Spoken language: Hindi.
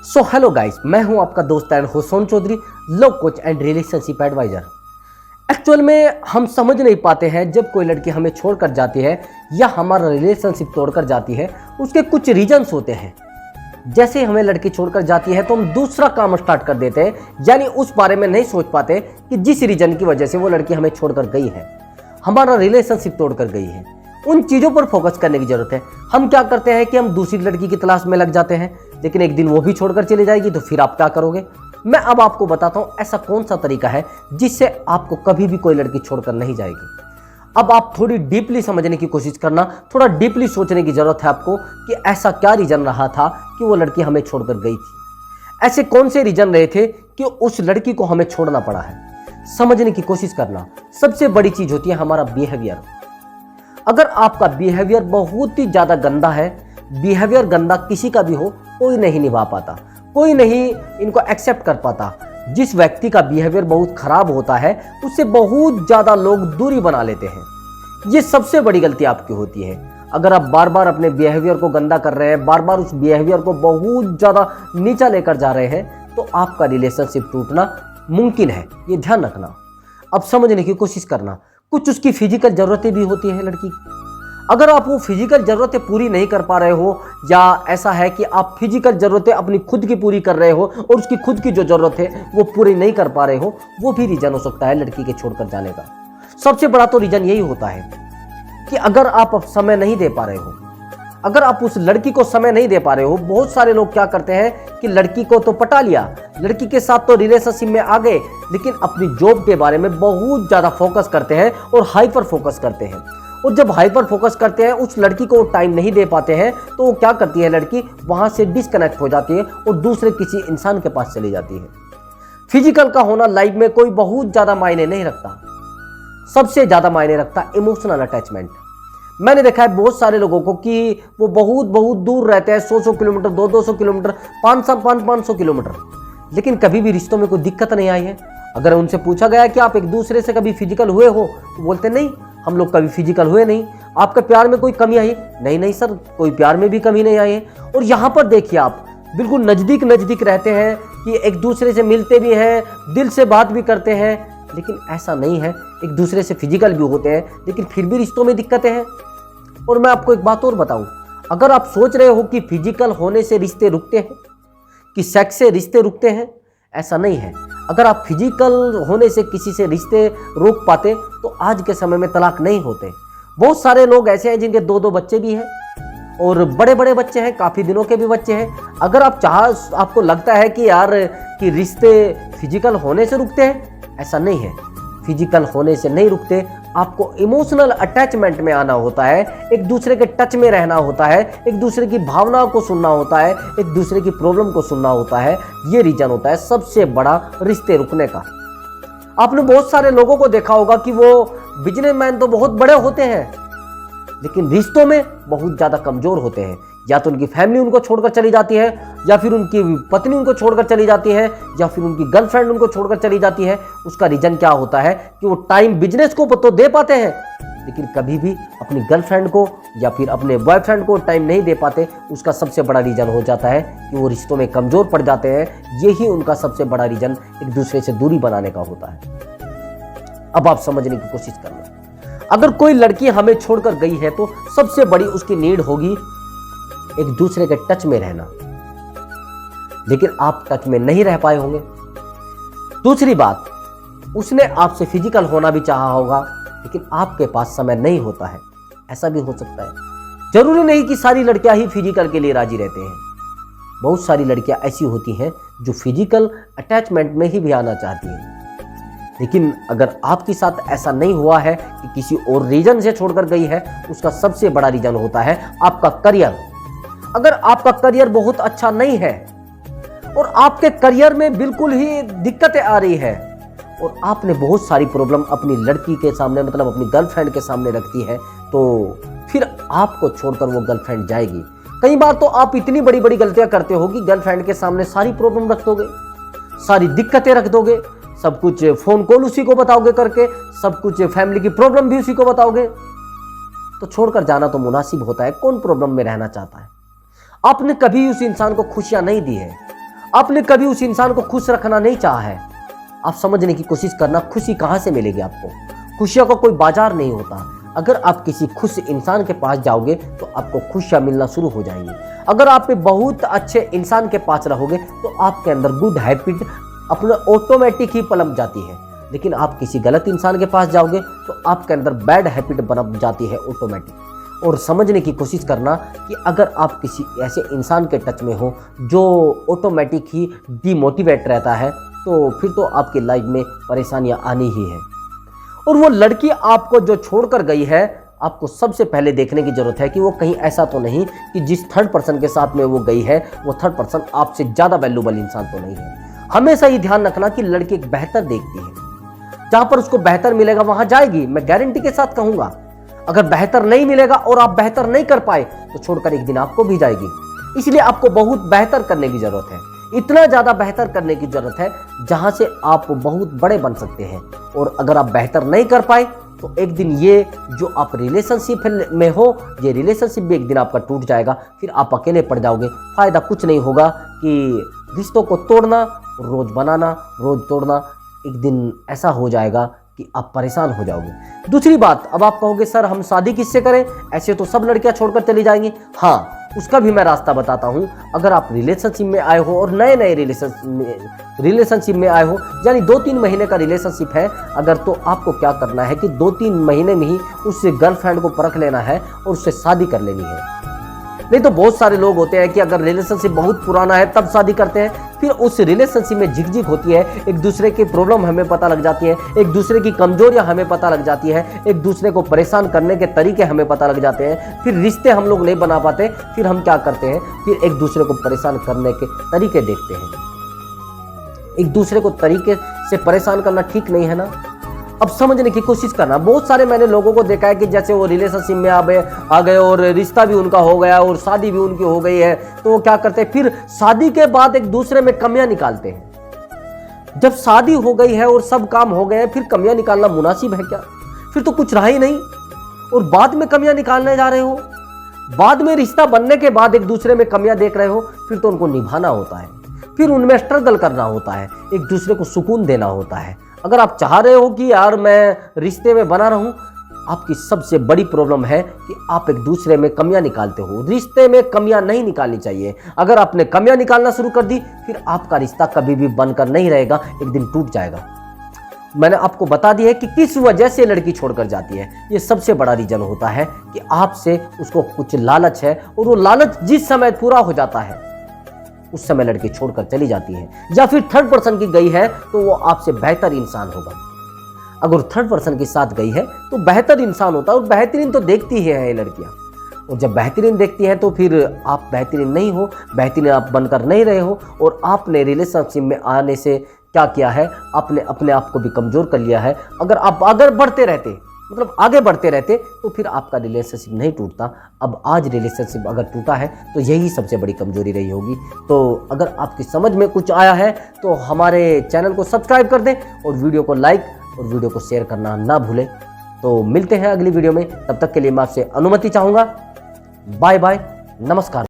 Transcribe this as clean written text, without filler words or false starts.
सो हेलो गाइस, मैं हूं आपका दोस्त and host Son Chaudhary, love coach and relationship adviser. Actual में हम समझ नहीं पाते हैं जब कोई लड़की हमें छोड़कर जाती है या हमारा रिलेशनशिप तोड़कर जाती है, उसके कुछ रीजंस होते हैं। जैसे हमें लड़की छोड़कर जाती है तो हम दूसरा काम स्टार्ट कर देते हैं, यानी उस बारे में नहीं सोच पाते कि जिस रीजन की वजह से वो लड़की हमें छोड़कर गई है, हमारा रिलेशनशिप तोड़कर गई है, उन चीज़ों पर फोकस करने की जरूरत है। हम क्या करते हैं कि हम दूसरी लड़की की तलाश में लग जाते हैं, लेकिन एक दिन वो भी छोड़कर चली जाएगी तो फिर आप क्या करोगे। मैं अब आपको बताता हूं ऐसा कौन सा तरीका है जिससे आपको कभी भी कोई लड़की छोड़कर नहीं जाएगी। अब आप थोड़ी डीपली समझने की कोशिश करना, थोड़ा डीपली सोचने की जरूरत है आपको कि ऐसा क्या रीजन रहा था कि वो लड़की हमें छोड़कर गई थी। ऐसे कौन से रीजन रहे थे कि उस लड़की को हमें छोड़ना पड़ा है। समझने की कोशिश करना। सबसे बड़ी चीज होती है हमारा बिहेवियर। अगर आपका बिहेवियर बहुत ही ज्यादा गंदा है, बिहेवियर गंदा किसी का भी हो, कोई नहीं निभा पाता, कोई नहीं इनको एक्सेप्ट कर पाता। जिस व्यक्ति का बिहेवियर बहुत खराब होता है उससे बहुत ज्यादा लोग दूरी बना लेते हैं। ये सबसे बड़ी गलती आपकी होती है। अगर आप बार बार अपने बिहेवियर को गंदा कर रहे हैं, बार बार उस बिहेवियर को बहुत ज्यादा नीचा लेकर जा रहे हैं, तो आपका रिलेशनशिप टूटना मुमकिन है, ये ध्यान रखना। अब समझने की कोशिश करना। कुछ उसकी फिजिकल जरूरतें भी होती है लड़की की। अगर आप वो फिजिकल जरूरतें पूरी नहीं कर पा रहे हो, या ऐसा है कि आप फिजिकल जरूरतें अपनी खुद की पूरी कर रहे हो और उसकी खुद की जो जरूरत है वो पूरी नहीं कर पा रहे हो, वो भी रीजन हो सकता है लड़की के छोड़कर जाने का। सबसे बड़ा तो रीजन यही होता है कि अगर आप समय नहीं दे पा रहे हो, अगर आप उस लड़की को समय नहीं दे पा रहे हो। बहुत सारे लोग क्या करते हैं कि लड़की को तो पटा लिया, लड़की के साथ तो रिलेशनशिप में आ गए, लेकिन अपनी जॉब के बारे में बहुत ज्यादा फोकस करते हैं और हाइपर फोकस करते हैं। और जब हाइपर फोकस करते हैं, उस लड़की को टाइम नहीं दे पाते हैं, तो वो क्या करती है लड़की, वहां से डिस्कनेक्ट हो जाती है और दूसरे किसी इंसान के पास चली जाती है। फिजिकल का होना लाइफ में कोई बहुत ज्यादा मायने नहीं रखता। सबसे ज्यादा मायने रखता इमोशनल अटैचमेंट। मैंने देखा है बहुत सारे लोगों को कि वो बहुत बहुत दूर रहते हैं, 100-100 किलोमीटर, 200-200 किलोमीटर, 500-500 किलोमीटर, लेकिन कभी भी रिश्तों में कोई दिक्कत नहीं आई है। अगर उनसे पूछा गया कि आप एक दूसरे से कभी फिजिकल हुए हो, तो बोलते नहीं, हम लोग कभी फिजिकल हुए नहीं। आपके प्यार में कोई कमी आई? नहीं नहीं सर, कोई प्यार में भी कमी नहीं आई है। और यहाँ पर देखिए, आप बिल्कुल नजदीक नजदीक रहते हैं कि एक दूसरे से मिलते भी हैं, दिल से बात भी करते हैं, लेकिन ऐसा नहीं है। एक दूसरे से फिजिकल भी होते हैं, लेकिन फिर भी रिश्तों में दिक्कतें हैं। और मैं आपको एक बात और बताऊं, अगर आप सोच रहे हो कि फिजिकल होने से रिश्ते रुकते हैं, कि सेक्स से रिश्ते रुकते हैं, ऐसा नहीं है। अगर आप फिजिकल होने से किसी से रिश्ते रोक पाते तो आज के समय में तलाक नहीं होते। बहुत सारे लोग ऐसे हैं जिनके 2-2 बच्चे भी हैं और बड़े बड़े बच्चे हैं, काफ़ी दिनों के भी बच्चे हैं। अगर आपको लगता है कि यार कि रिश्ते फिजिकल होने से रुकते हैं, ऐसा नहीं है। फिजिकल होने से नहीं रुकते, आपको इमोशनल अटैचमेंट में आना होता है, एक दूसरे के टच में रहना होता है, एक दूसरे की भावनाओं को सुनना होता है, एक दूसरे की प्रॉब्लम को सुनना होता है। ये रीजन होता है सबसे बड़ा रिश्ते रुकने का। आपने बहुत सारे लोगों को देखा होगा कि वो बिजनेसमैन तो बहुत बड़े होते हैं, लेकिन रिश्तों में बहुत ज्यादा कमजोर होते हैं। या तो उनकी फैमिली उनको छोड़कर चली जाती है, या फिर उनकी पत्नी उनको छोड़कर चली जाती है, या फिर उनकी गर्लफ्रेंड उनको छोड़कर चली जाती है। उसका रीजन क्या होता है कि वो टाइम बिजनेस को तो दे पाते हैं, लेकिन कभी भी अपनी गर्लफ्रेंड को या फिर अपने बॉयफ्रेंड को टाइम नहीं दे पाते। उसका सबसे बड़ा रीजन हो जाता है कि वो रिश्तों में कमजोर पड़ जाते हैं। यही उनका सबसे बड़ा रीजन एक दूसरे से दूरी बनाने का होता है। अब आप समझने की कोशिश करना। अगर कोई लड़की हमें छोड़कर गई है तो सबसे बड़ी उसकी नीड होगी एक दूसरे के टच में रहना, लेकिन आप टच में नहीं रह पाए होंगे। दूसरी बात, उसने आपसे फिजिकल होना भी चाहा होगा, लेकिन आपके पास समय नहीं होता है। ऐसा भी हो सकता है। जरूरी नहीं कि सारी लड़कियां ही फिजिकल के लिए राजी रहते हैं। बहुत सारी लड़कियां ऐसी होती हैं जो फिजिकल अटैचमेंट में ही भी आना चाहती हैं, लेकिन अगर आपके साथ ऐसा नहीं हुआ है कि किसी और रीजन से छोड़कर गई है, उसका सबसे बड़ा रीजन होता है आपका करियर। अगर आपका करियर बहुत अच्छा नहीं है और आपके करियर में बिल्कुल ही दिक्कतें आ रही है और आपने बहुत सारी प्रॉब्लम अपनी लड़की के सामने, मतलब अपनी गर्लफ्रेंड के सामने रख दी है, तो फिर आपको छोड़कर वो गर्लफ्रेंड जाएगी। कई बार तो आप इतनी बड़ी बड़ी गलतियां करते हो कि गर्लफ्रेंड के सामने सारी प्रॉब्लम रख दोगे, सारी दिक्कतें रख दोगे, सब कुछ फोन कॉल उसी को बताओगे करके, सब कुछ फैमिली की प्रॉब्लम भी उसी को बताओगे। तो छोड़कर जाना तो मुनासिब होता है। कौन प्रॉब्लम में रहना चाहता है? आपने कभी उस इंसान को खुशियां नहीं दी है, आपने कभी उस इंसान को खुश रखना नहीं चाहा है। आप समझने की कोशिश करना, खुशी कहां से मिलेगी आपको। खुशियों का कोई बाजार नहीं होता। अगर आप किसी खुश इंसान के पास जाओगे तो आपको खुशियां मिलना शुरू हो जाएंगी। अगर आप बहुत अच्छे इंसान के पास रहोगे तो आपके अंदर गुड हैबिट अपने ऑटोमेटिक ही पनप जाती है। लेकिन आप किसी गलत इंसान के पास जाओगे तो आपके अंदर बैड हैबिट पनप जाती है ऑटोमेटिक। और समझने की कोशिश करना कि अगर आप किसी ऐसे इंसान के टच में हो जो ऑटोमेटिक ही डीमोटिवेट रहता है तो फिर तो आपकी लाइफ में परेशानियां आनी ही है। और वो लड़की आपको जो छोड़कर गई है, आपको सबसे पहले देखने की जरूरत है कि वो कहीं ऐसा तो नहीं कि जिस थर्ड पर्सन के साथ में वो गई है वो थर्ड पर्सन आपसे ज़्यादा वैल्यूबल इंसान तो नहीं है। हमेशा ही ध्यान रखना कि लड़की एक बेहतर देखती है, जहां पर उसको बेहतर मिलेगा वहां जाएगी। मैं गारंटी के साथ कहूंगा, अगर बेहतर नहीं मिलेगा और आप बेहतर नहीं कर पाए तो छोड़कर एक दिन आपको भी जाएगी। इसलिए आपको बहुत बेहतर करने की जरूरत है, इतना ज्यादा बेहतर करने की जरूरत है जहां से आप बहुत बड़े बन सकते हैं। और अगर आप बेहतर नहीं कर पाए तो एक दिन ये जो आप रिलेशनशिप में हो, ये रिलेशनशिप भी एक दिन आपका टूट जाएगा, फिर आप अकेले पड़ जाओगे। फायदा कुछ नहीं होगा कि रिश्तों को तोड़ना, रोज बनाना, रोज तोड़ना, एक दिन ऐसा हो जाएगा कि आप परेशान हो जाओगे। दूसरी बात, अब आप कहोगे सर हम शादी किससे करें, ऐसे तो सब लड़कियां छोड़कर चली जाएंगी। हाँ, उसका भी मैं रास्ता बताता हूं। अगर आप रिलेशनशिप में आए हो और नए नए रिलेशनशिप में आए हो, यानी 2-3 महीने का रिलेशनशिप है अगर, तो आपको क्या करना है कि 2-3 महीने में ही उससे गर्लफ्रेंड को परख लेना है और उससे शादी कर लेनी है। नहीं तो बहुत सारे लोग होते हैं कि अगर रिलेशनशिप बहुत पुराना है तब शादी करते हैं, फिर उस रिलेशनशिप में झिकझिक होती है, एक दूसरे की प्रॉब्लम हमें पता लग जाती है, एक दूसरे की कमजोरियां हमें पता लग जाती है, एक दूसरे को परेशान करने के तरीके हमें पता लग जाते हैं, फिर रिश्ते हम लोग नहीं बना पाते। फिर हम क्या करते हैं, फिर एक दूसरे को परेशान करने के तरीके देखते हैं। एक दूसरे को तरीके से परेशान करना ठीक नहीं है ना। अब समझने की कोशिश करना। बहुत सारे मैंने लोगों को देखा है कि जैसे वो रिलेशनशिप में आ गए और रिश्ता भी उनका हो गया और शादी भी उनकी हो गई है, तो वो क्या करते हैं, फिर शादी के बाद एक दूसरे में कमियां निकालते हैं। जब शादी हो गई है और सब काम हो गए हैं, फिर कमियां निकालना मुनासिब है क्या? फिर तो कुछ रहा ही नहीं और बाद में कमियां निकालने जा रहे हो। बाद में रिश्ता बनने के बाद एक दूसरे में कमियां देख रहे हो, फिर तो उनको निभाना होता है, फिर उनमें स्ट्रगल करना होता है, एक दूसरे को सुकून देना होता है। अगर आप चाह रहे हो कि यार मैं रिश्ते में बना रहूं, आपकी सबसे बड़ी प्रॉब्लम है कि आप एक दूसरे में कमियां निकालते हो। रिश्ते में कमियां नहीं निकालनी चाहिए। अगर आपने कमियां निकालना शुरू कर दी, फिर आपका रिश्ता कभी भी बनकर नहीं रहेगा, एक दिन टूट जाएगा। मैंने आपको बता दिया है कि किस वजह से लड़की छोड़कर जाती है। ये सबसे बड़ा रीजन होता है कि आपसे उसको कुछ लालच है, और वो लालच जिस समय पूरा हो जाता है उस समय लड़की छोड़कर चली जाती है। या फिर थर्ड पर्सन की गई है तो वो आपसे बेहतर इंसान होगा। अगर थर्ड पर्सन के साथ गई है तो बेहतर इंसान होता है, और बेहतरीन तो देखती ही है लड़कियां। और जब बेहतरीन देखती हैं तो फिर आप बेहतरीन नहीं हो, बेहतरीन आप बनकर नहीं रहे हो, और आपने रिलेशनशिप में आने से क्या किया है, आपने अपने आप को भी कमजोर कर लिया है। अगर आप बढ़ते रहते, मतलब आगे बढ़ते रहते, तो फिर आपका रिलेशनशिप नहीं टूटता। अब आज रिलेशनशिप अगर टूटा है तो यही सबसे बड़ी कमजोरी रही होगी। तो अगर आपकी समझ में कुछ आया है तो हमारे चैनल को सब्सक्राइब कर दें और वीडियो को लाइक और वीडियो को शेयर करना ना भूलें। तो मिलते हैं अगली वीडियो में, तब तक के लिए मैं आपसे अनुमति चाहूँगा। बाय बाय, नमस्कार।